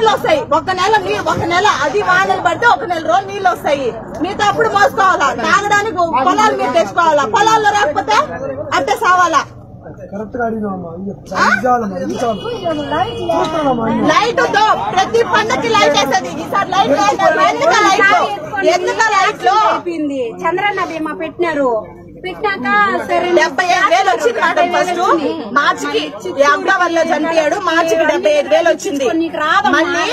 నీళ్ళు వస్తాయి. ఒక నెల అది వానలు పడితే ఒక నెల రోజులు నీళ్ళు వస్తాయి. మిగతా అప్పుడు మోసుకోవాలా, తాగడానికి పొలాలు మీరు తెచ్చుకోవాలా. పొలాల్లో రాకపోతే అంటే సావాలా. లైట్ ప్రతి పండగకి లైట్ వేసేది. ఈసారి లైట్ ఎందుకు లైట్ లో చంద్రన్న బీమా పెట్టినారు. పెట్టాక 75,000 వచ్చింది మేడం. ఫస్ట్ మార్చికి అబ్బావల్లో చనిపోయాడు. మార్చికి 75,000 వచ్చింది. మళ్ళీ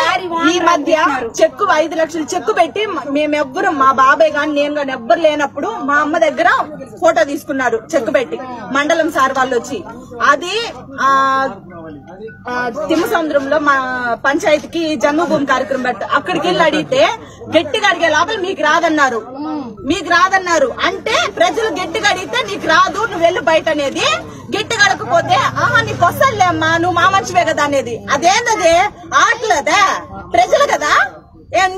ఈ మధ్య చెక్కు 5 లక్షలు చెక్కు పెట్టి మేమెవ్వరు, మా బాబాయ్ గాని నేను గాని ఎవ్వరు లేనప్పుడు మా అమ్మ దగ్గర ఫోటో తీసుకున్నారు చెక్కు పెట్టి. మండలం సార్ వాళ్ళు వచ్చి అది తిమ్మసముద్రంలో మా పంచాయతీకి జన్మభూమి కార్యక్రమం పెట్ట అక్కడికి వెళ్ళి అడిగితే గట్టిగా అడిగే లోపల మీకు రాదన్నారు. అంటే ప్రజలు గట్టిగా అడిగితే నీకు రాదు, నువ్వు వెళ్ళు బయట అనేది. గట్టిగా అడగకపోతే నీకు వస్తలే అమ్మా, నువ్వు మా మంచివే కదా అనేది. అదేంటది ఆటలేదా ప్రజలు కదా,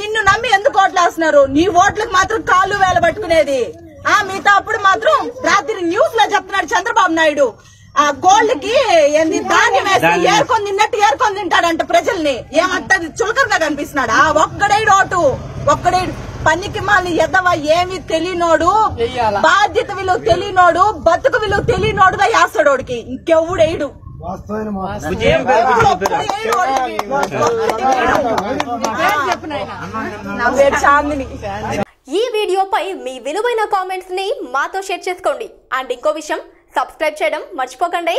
నిన్ను నమ్మి ఎందుకు ఓట్లు వేస్తున్నారు? నీ ఓట్లకు మాత్రం కాళ్ళు వేల పట్టుకునేది. మిగతా అప్పుడు మాత్రం రాత్రి న్యూస్ లో చెప్తున్నాడు చంద్రబాబు నాయుడు గోల్డ్ కి ధాన్యం వేసి ఏరుకొని తింటాడంట ప్రజల్ని. ఏమంటది చులకనగా కనిపిస్తున్నాడా? ఒక్కడేడు పనికి మాలి ఎదవ, ఏమి తెలియనోడు, బాధ్యత విలువ తెలియనోడు, బతుకు విలువ తెలియనోడుగా వేస్తాడు వాడికి. ఇంకెవ్వడేడు నా పేరు చాందిని. ఈ వీడియోపై మీ విలువైన కామెంట్స్ ని మాతో షేర్ చేసుకోండి. అండ్ ఇంకో విషయం, సబ్స్క్రైబ్ చేయడం మర్చిపోకండి.